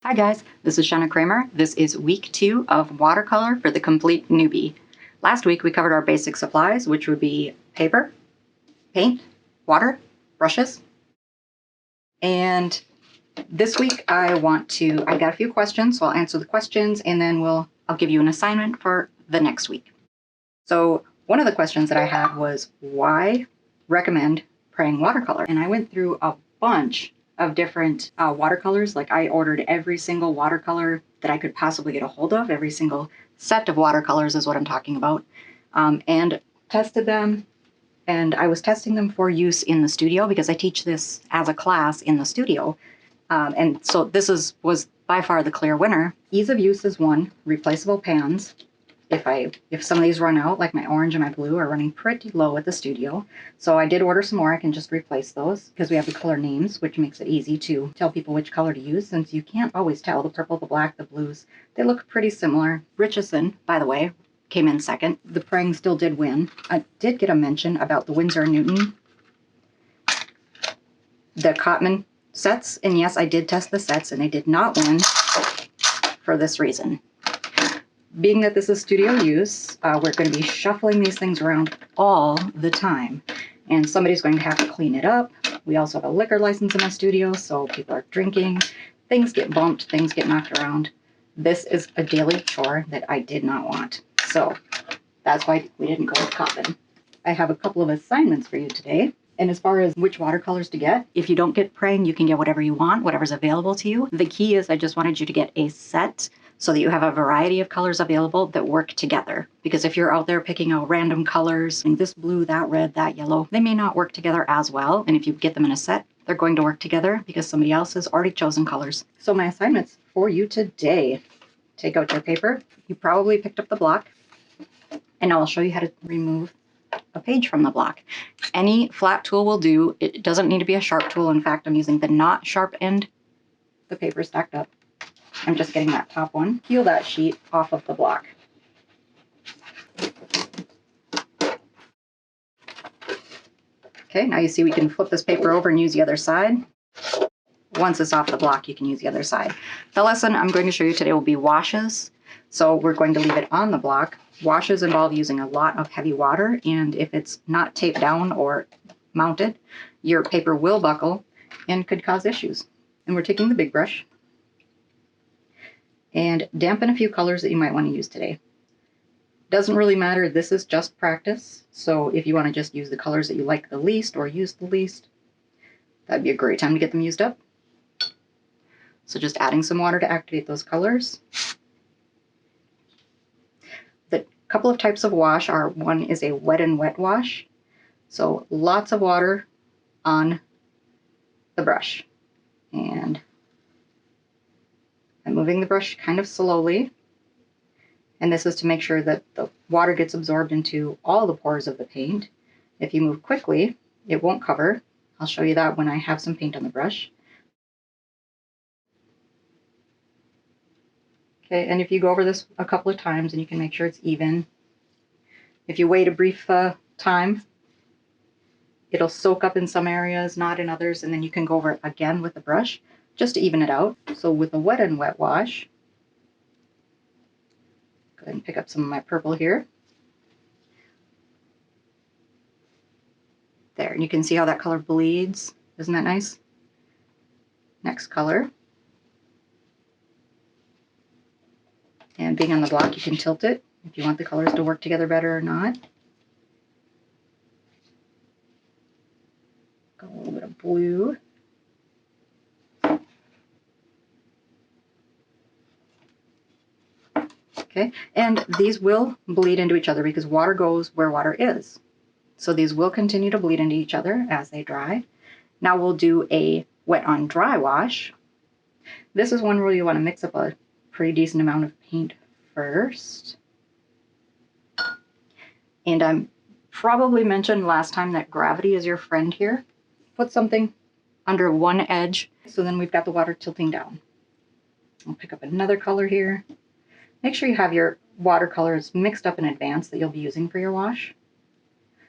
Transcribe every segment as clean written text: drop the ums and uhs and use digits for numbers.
Hi guys, this is Shanna Kramer. This is week 2 of Watercolor for the Complete Newbie. Last week we covered our basic supplies, which would be paper, paint, water, brushes. And this week I got a few questions, so I'll answer the questions and then I'll give you an assignment for the next week. So one of the questions that I had was, why recommend praying watercolor? And I went through a bunch of different watercolors. Like, I ordered every single watercolor that I could possibly get a hold of, every single set of watercolors is what I'm talking about, and tested them. And I was testing them for use in the studio because I teach this as a class in the studio. And so this was by far the clear winner. Ease of use is one. Replaceable pans. If some of these run out, like my orange and my blue are running pretty low at the studio. So I did order some more. I can just replace those because we have the color names, which makes it easy to tell people which color to use, since you can't always tell. The purple, the black, the blues, they look pretty similar. Richardson, by the way, came in second. The Prang still did win. I did get a mention about the Winsor & Newton, the Cotman sets, and yes, I did test the sets and they did not win for this reason. Being that this is studio use, we're going to be shuffling these things around all the time, and somebody's going to have to clean it up. We also have a liquor license in my studio, so people are drinking, things get bumped, things get knocked around. This is a daily chore that I did not want, so that's why we didn't go with Coppin. I have a couple of assignments for you today. And as far as which watercolors to get, if you don't get Prang, you can get whatever you want, whatever's available to you. The key is I just wanted you to get a set so that you have a variety of colors available that work together. Because if you're out there picking out random colors, and this blue, that red, that yellow, they may not work together as well. And if you get them in a set, they're going to work together because somebody else has already chosen colors. So my assignments for you today: take out your paper. You probably picked up the block, and I'll show you how to remove a page from the block. Any flat tool will do. It doesn't need to be a sharp tool. In fact, I'm using the not sharp end. The paper stacked up. I'm just getting that top one. Peel that sheet off of the block. Okay, now you see we can flip this paper over and use the other side. Once it's off the block, you can use the other side. The lesson I'm going to show you today will be washes. So we're going to leave it on the block. Washes involve using a lot of heavy water, and if it's not taped down or mounted, your paper will buckle and could cause issues. And we're taking the big brush and dampen a few colors that you might want to use today. Doesn't really matter, this is just practice. So if you want to just use the colors that you like the least or use the least, that'd be a great time to get them used up. So just adding some water to activate those colors. The couple of types of wash are, one is a wet and wet wash. So lots of water on the brush. And I'm moving the brush kind of slowly. And this is to make sure that the water gets absorbed into all the pores of the paint. If you move quickly, it won't cover. I'll show you that when I have some paint on the brush. Okay, and if you go over this a couple of times and you can make sure it's even. If you wait a brief time, it'll soak up in some areas, not in others, and then you can go over it again with the brush just to even it out. So with a wet and wet wash, go ahead and pick up some of my purple here. There, and you can see how that color bleeds. Isn't that nice? Next color. And being on the block, you can tilt it if you want the colors to work together better or not. Go a little bit of blue. Okay, and these will bleed into each other because water goes where water is. So these will continue to bleed into each other as they dry. Now we'll do a wet on dry wash. This is one where you want to mix up a pretty decent amount of paint first. And I probably mentioned last time that gravity is your friend here. Put something under one edge, so then we've got the water tilting down. I'll pick up another color here. Make sure you have your watercolors mixed up in advance that you'll be using for your wash.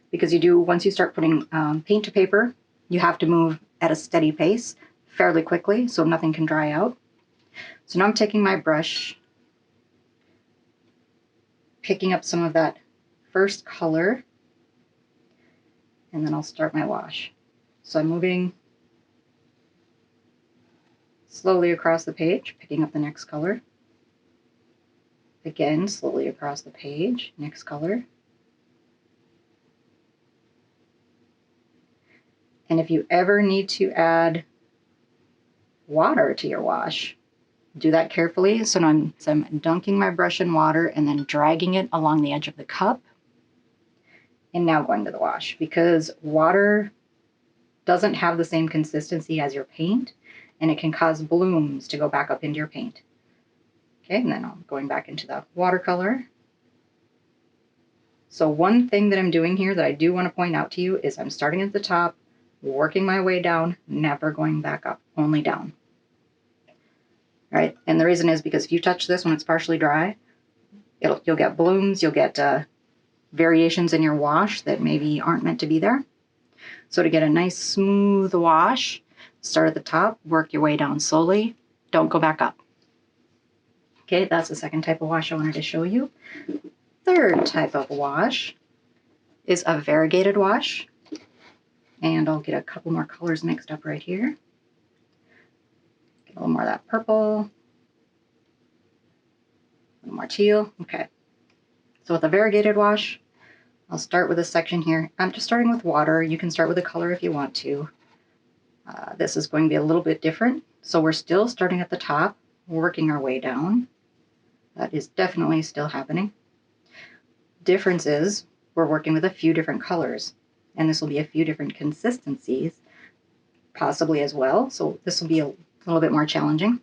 Because once you start putting paint to paper, you have to move at a steady pace fairly quickly so nothing can dry out. So now I'm taking my brush, picking up some of that first color, and then I'll start my wash. So I'm moving slowly across the page, picking up the next color. Again, slowly across the page, next color. And if you ever need to add water to your wash, do that carefully. So I'm dunking my brush in water and then dragging it along the edge of the cup. And now going to the wash, because water doesn't have the same consistency as your paint, and it can cause blooms to go back up into your paint. Okay, and then I'm going back into the watercolor. So one thing that I'm doing here that I do want to point out to you is I'm starting at the top, working my way down, never going back up, only down. All right, and the reason is because if you touch this when it's partially dry, you'll get blooms, you'll get variations in your wash that maybe aren't meant to be there. So to get a nice smooth wash, start at the top, work your way down slowly, don't go back up. Okay, that's the second type of wash I wanted to show you. Third type of wash is a variegated wash. And I'll get a couple more colors mixed up right here. Get a little more of that purple, a little more teal. Okay, so with a variegated wash, I'll start with a section here. I'm just starting with water. You can start with a color if you want to. This is going to be a little bit different. So we're still starting at the top, working our way down. That is definitely still happening. Difference is we're working with a few different colors, and this will be a few different consistencies possibly as well. So this will be a little bit more challenging.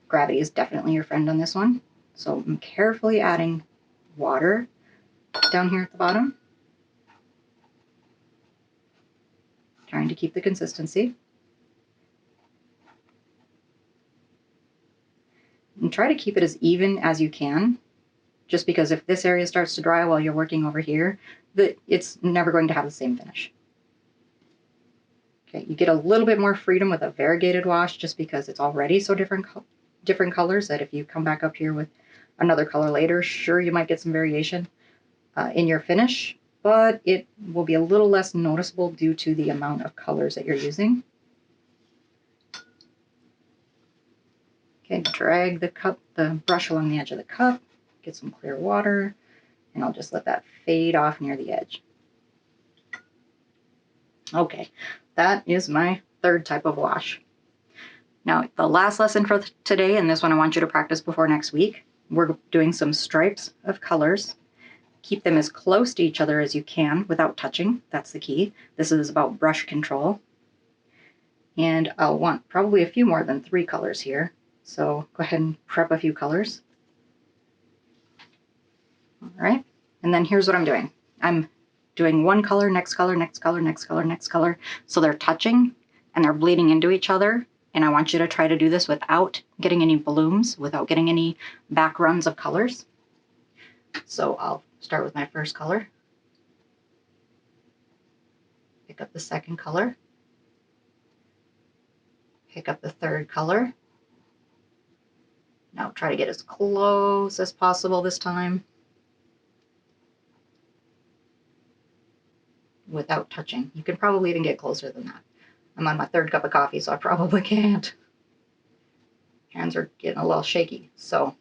Gravity is definitely your friend on this one. So I'm carefully adding water down here at the bottom, trying to keep the consistency. And try to keep it as even as you can, just because if this area starts to dry while you're working over here, it's never going to have the same finish. Okay, you get a little bit more freedom with a variegated wash just because it's already so different colors that if you come back up here with another color later, sure, you might get some variation in your finish, but it will be a little less noticeable due to the amount of colors that you're using. Okay, drag the brush along the edge of the cup, get some clear water, and I'll just let that fade off near the edge. Okay, that is my third type of wash. Now, the last lesson for today, and this one I want you to practice before next week, we're doing some stripes of colors. Keep them as close to each other as you can without touching. That's the key. This is about brush control. And I'll want probably a few more than 3 colors here. So go ahead and prep a few colors. All right, and then here's what I'm doing. I'm doing one color, next color, next color, next color, next color. So they're touching and they're bleeding into each other. And I want you to try to do this without getting any blooms, without getting any back runs of colors. So I'll start with my first color. Pick up the second color. Pick up the third color. Now try to get as close as possible this time without touching. You can probably even get closer than that. I'm on my third cup of coffee, so I probably can't. Hands are getting a little shaky. So,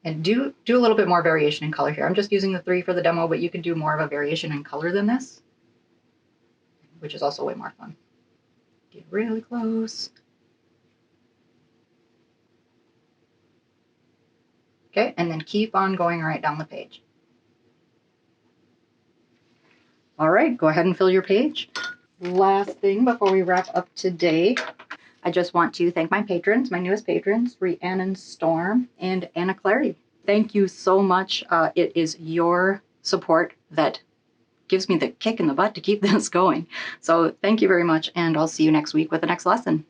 and do a little bit more variation in color here. I'm just using the 3 for the demo, but you can do more of a variation in color than this, which is also way more fun. Get really close. Okay, and then keep on going right down the page. All right, go ahead and fill your page. Last thing before we wrap up today, I just want to thank my patrons, my newest patrons, Rhiannon Storm and Anna Clary. Thank you so much. It is your support that gives me the kick in the butt to keep this going. So thank you very much, and I'll see you next week with the next lesson.